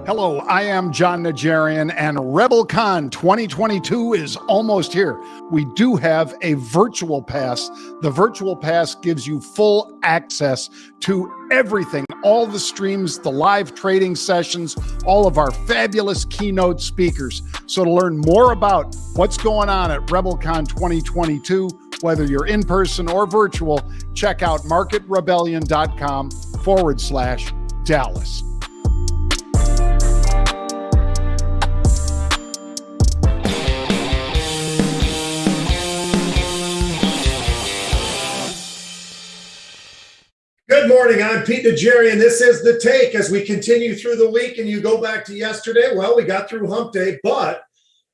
Hello, I am John Najarian, and RebelCon 2022 is almost here. We do have a virtual pass. The virtual pass gives you full access to everything, all the streams, the live trading sessions, all of our fabulous keynote speakers. So to learn more about what's going on at RebelCon 2022, whether you're in person or virtual, check out marketrebellion.com/Dallas. Good morning. I'm Pete Najarian. This is The Take. As we continue through the week and you go back to yesterday, well, we got through hump day, but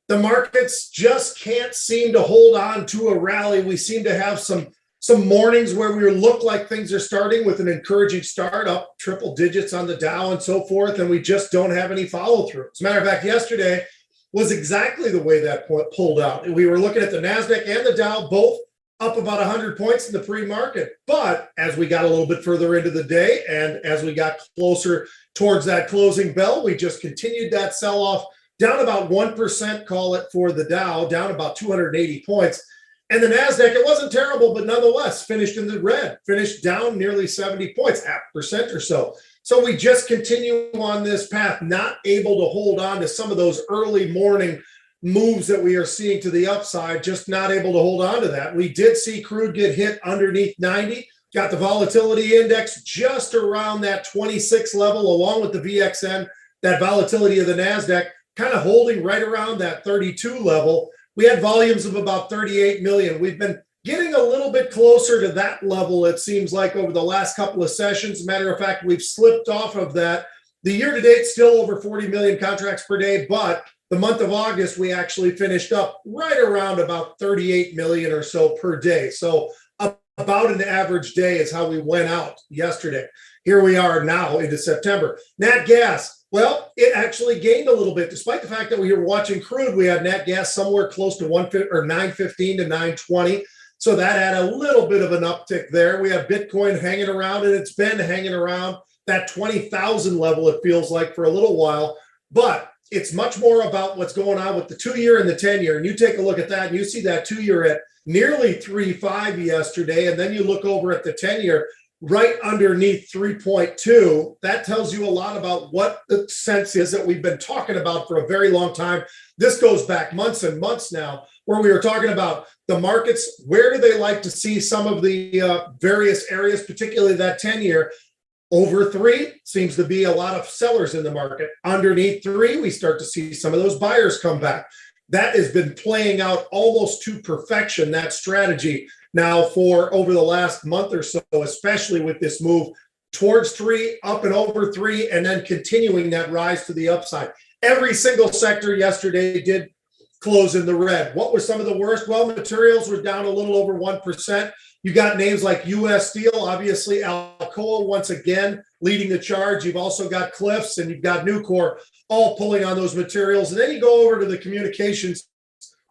the markets just can't seem to hold on to a rally. We seem to have some mornings where we look like things are starting with an encouraging start, up triple digits on the Dow and so forth, and we just don't have any follow through. As a matter of fact, yesterday was exactly the way that pulled out. We were looking at the NASDAQ and the Dow, both up about 100 points in the pre-market. But as we got a little bit further into the day and as we got closer towards that closing bell, we just continued that sell-off down about 1%, call it, for the Dow, down about 280 points. And the NASDAQ, it wasn't terrible, but nonetheless finished in the red, finished down nearly 70 points, 0.5% or so. So we just continue on this path, not able to hold on to some of those early morning moves that we are seeing to the upside, just not able to hold on to that. We did see crude get hit underneath 90, got the volatility index just around that 26 level, along with the VXN, that volatility of the NASDAQ kind of holding right around that 32 level. We had volumes of about 38 million. We've been getting a little bit closer to that level, it seems like, over the last couple of sessions. Matter of fact, we've slipped off of that. The year-to-date still over 40 million contracts per day, but the month of August, we actually finished up right around about 38 million or so per day. So about an average day is how we went out yesterday. Here we are now into September. Nat gas, well, it actually gained a little bit. Despite the fact that we were watching crude, we had nat gas somewhere close to 915 to 920. So that had a little bit of an uptick there. We have Bitcoin hanging around, and it's been hanging around that 20,000 level, it feels like, for a little while. But it's much more about what's going on with the 2-year and the 10-year. And you take a look at that and you see that 2-year at nearly 3.5 yesterday. And then you look over at the 10-year right underneath 3.2. That tells you a lot about what the sense is that we've been talking about for a very long time. This goes back months and months now, where we were talking about the markets. Where do they like to see some of the various areas, particularly that 10-year? Over 3 seems to be a lot of sellers in the market. Underneath 3, we start to see some of those buyers come back. That has been playing out almost to perfection, that strategy, now for over the last month or so, especially with this move towards 3, up and over 3, and then continuing that rise to the upside. Every single sector yesterday did close in the red. What were some of the worst? Well, materials were down a little over 1%. You got names like U.S. Steel, obviously Alcoa once again leading the charge. You've also got Cliffs and you've got Nucor all pulling on those materials. And then you go over to the communications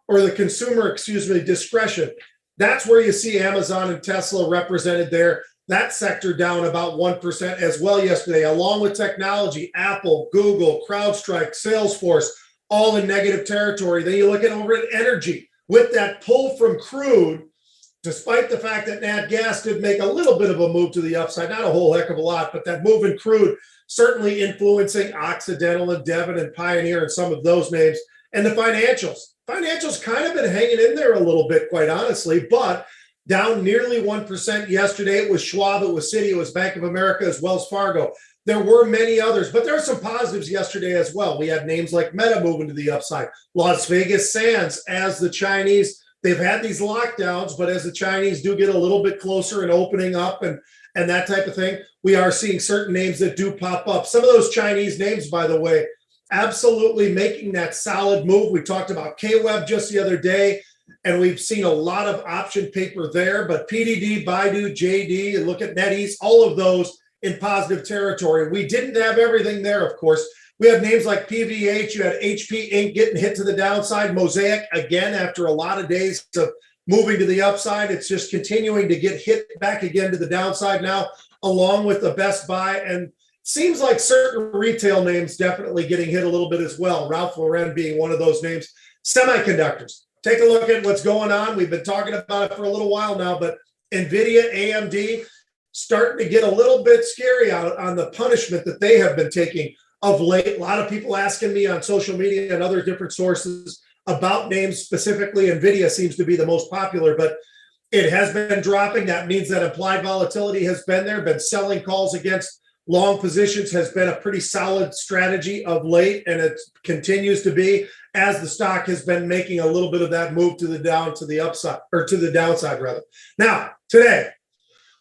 or the consumer, discretion. That's where you see Amazon and Tesla represented there. That sector down about 1% as well yesterday, along with technology, Apple, Google, CrowdStrike, Salesforce, all in negative territory. Then you look at over at energy with that pull from crude. Despite the fact that nat gas did make a little bit of a move to the upside, not a whole heck of a lot, but that move in crude certainly influencing Occidental and Devon and Pioneer and some of those names. And the financials kind of been hanging in there a little bit, quite honestly, but down nearly 1% yesterday. It was Schwab, it was Citi, it was Bank of America, as Wells Fargo. There were many others, but there are some positives yesterday as well. We had names like Meta moving to the upside. Las Vegas Sands, as the Chinese, they've had these lockdowns, but as the Chinese do get a little bit closer and opening up and that type of thing, we are seeing certain names that do pop up. Some of those Chinese names, by the way, absolutely making that solid move. We talked about KWeb just the other day, and we've seen a lot of option paper there, but PDD, Baidu, JD, and look at NetEase, all of those in positive territory. We didn't have everything there, of course. We have names like PVH. You had HP Inc. getting hit to the downside. Mosaic, again, after a lot of days of moving to the upside, it's just continuing to get hit back again to the downside now, along with the Best Buy seems like certain retail names definitely getting hit a little bit as well. Ralph Lauren being one of those names. Semiconductors. Take a look at what's going on. We've been talking about it for a little while now, but NVIDIA, AMD, starting to get a little bit scary out on the punishment that they have been taking of late. A lot of people asking me on social media and other different sources about names specifically. NVIDIA seems to be the most popular, but it has been dropping. That means that implied volatility has been there, been selling calls against long positions has been a pretty solid strategy of late, and it continues to be as the stock has been making a little bit of that move to the down, to the upside, or to the downside rather. Now, today,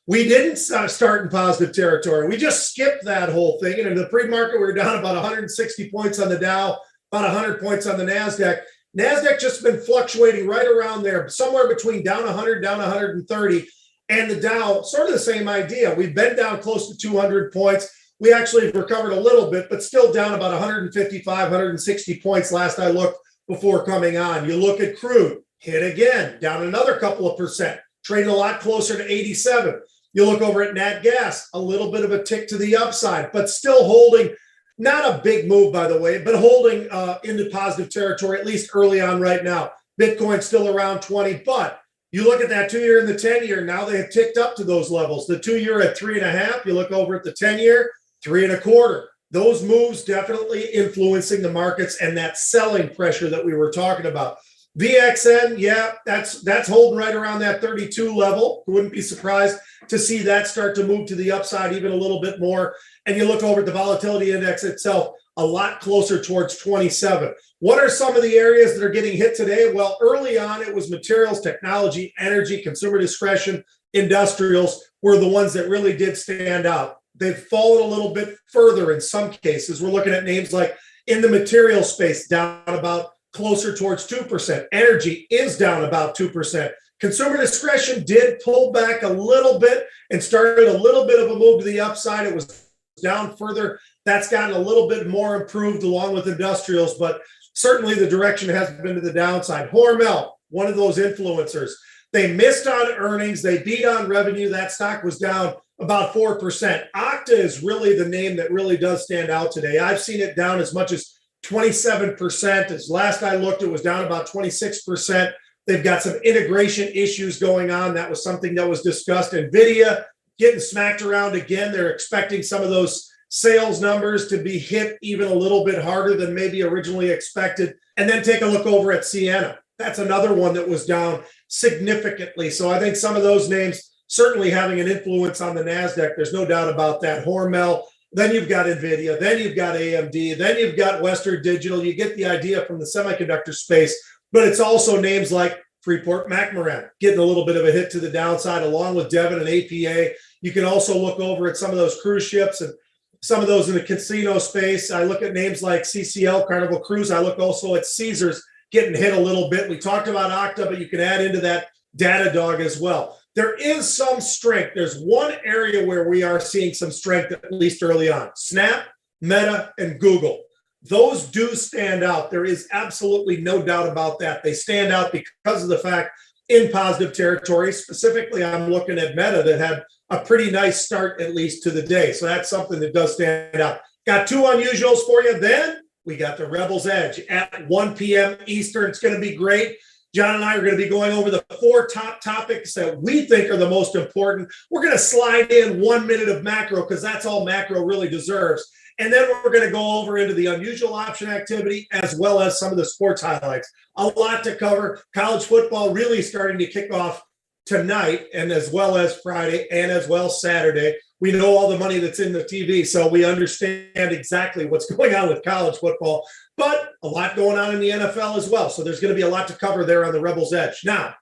we didn't start in positive territory. We just skipped that whole thing. And in the pre-market, we were down about 160 points on the Dow, about 100 points on the NASDAQ. NASDAQ just been fluctuating right around there, somewhere between down 100, down 130. And the Dow, sort of the same idea. We've been down close to 200 points. We actually have recovered a little bit, but still down about 155, 160 points last I looked before coming on. You look at crude, hit again, down another couple of percent, trading a lot closer to 87. You look over at nat gas, a little bit of a tick to the upside, but still holding, not a big move, by the way, but holding into positive territory, at least early on right now. Bitcoin still around 20, but you look at that 2-year and the 10-year, now they have ticked up to those levels. The 2-year at 3.5, you look over at the 10-year, 3.25. Those moves definitely influencing the markets and that selling pressure that we were talking about. VXN, yeah, that's holding right around that 32 level. Wouldn't be surprised to see that start to move to the upside even a little bit more. And you look over at the volatility index itself, a lot closer towards 27. What are some of the areas that are getting hit today? Well, early on, it was materials, technology, energy, consumer discretion, industrials were the ones that really did stand out. They've fallen a little bit further in some cases. We're looking at names like in the material space, down about closer towards 2%. Energy is down about 2%. Consumer discretion did pull back a little bit and started a little bit of a move to the upside. It was down further. That's gotten a little bit more improved along with industrials, but certainly the direction has been to the downside. Hormel, one of those influencers. They missed on earnings. They beat on revenue. That stock was down about 4%. Okta is really the name that really does stand out today. I've seen it down as much as 27%. As last I looked, it was down about 26%. They've got some integration issues going on. That was something that was discussed. NVIDIA getting smacked around again. They're expecting some of those sales numbers to be hit even a little bit harder than maybe originally expected. And then take a look over at Ciena. That's another one that was down significantly. So I think some of those names certainly having an influence on the NASDAQ. There's no doubt about that. Hormel, then you've got NVIDIA, then you've got AMD, then you've got Western Digital. You get the idea from the semiconductor space, but it's also names like Freeport-McMoRan getting a little bit of a hit to the downside along with Devon and APA. You can also look over at some of those cruise ships and some of those in the casino space. I look at names like CCL, Carnival Cruise. I look also at Caesars getting hit a little bit. We talked about Okta, but you can add into that Datadog as well. There is some strength. There's one area where we are seeing some strength, at least early on. Snap, Meta, and Google. Those do stand out. There is absolutely no doubt about that. They stand out because of the fact in positive territory. Specifically, I'm looking at Meta that had a pretty nice start, at least to the day. So that's something that does stand out. Got two unusuals for you. Then we got the Rebel's Edge at 1 p.m. Eastern. It's going to be great. John and I are going to be going over the 4 top topics that we think are the most important. We're going to slide in 1 minute of macro because that's all macro really deserves. And then we're going to go over into the unusual option activity as well as some of the sports highlights. A lot to cover. College football really starting to kick off tonight and as well as Friday and as well Saturday. We know all the money that's in the TV, so we understand exactly what's going on with college football, but a lot going on in the NFL as well. So there's going to be a lot to cover there on the Rebel's Edge. Now,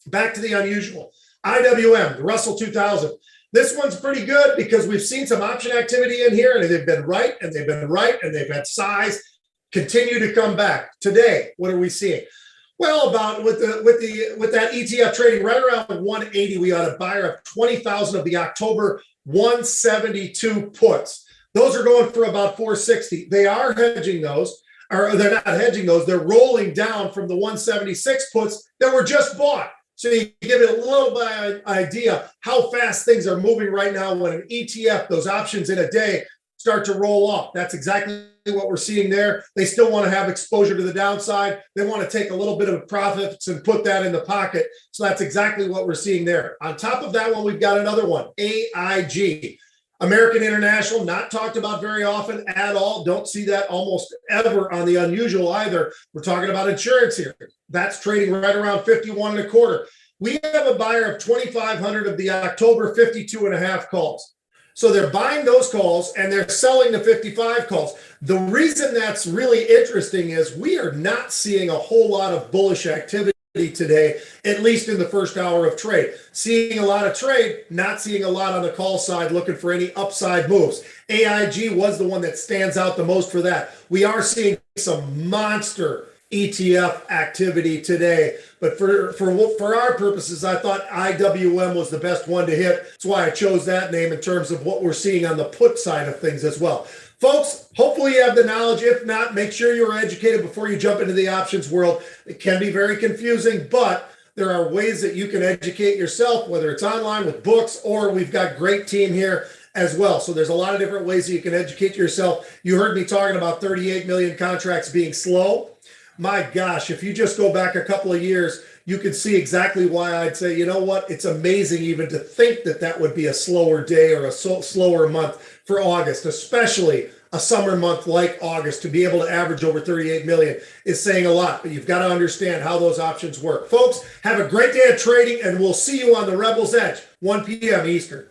back to the unusual. IWM, the Russell 2000. This one's pretty good because we've seen some option activity in here, and they've been right, and they've been right, and they've had size continue to come back. Today, what are we seeing? Well, about with that ETF trading right around 180, we got a buyer of 20,000 of the October 172 puts. Those are going for about 460. They are hedging those, or they're not hedging those. They're rolling down from the 176 puts that were just bought. So you give it a little bit of idea how fast things are moving right now when an ETF, those options in a day, start to roll off. That's exactly what we're seeing there. They still want to have exposure to the downside. They want to take a little bit of profits and put that in the pocket. So that's exactly what we're seeing there. On top of that one, we've got another one, AIG. American International, not talked about very often at all. Don't see that almost ever on the unusual either. We're talking about insurance here. That's trading right around 51 and a quarter. We have a buyer of 2,500 of the October 52 and a half calls. So they're buying those calls and they're selling the 55 calls. The reason that's really interesting is we are not seeing a whole lot of bullish activity today, at least in the first hour of trade. Seeing a lot of trade, not seeing a lot on the call side, looking for any upside moves. AIG was the one that stands out the most for that. We are seeing some monster ETF activity today, but for our purposes, I thought IWM was the best one to hit. That's why I chose that name in terms of what we're seeing on the put side of things as well. Folks, hopefully you have the knowledge. If not, make sure you're educated before you jump into the options world. It can be very confusing, but there are ways that you can educate yourself, whether it's online with books or we've got great team here as well. So there's a lot of different ways that you can educate yourself. You heard me talking about 38 million contracts being slow. My gosh, if you just go back a couple of years, you can see exactly why I'd say, you know what, it's amazing even to think that that would be a slower day or a slower month for August, especially a summer month like August. To be able to average over 38 million is saying a lot, but you've got to understand how those options work. Folks, have a great day of trading, and we'll see you on the Rebel's Edge, 1 p.m. Eastern.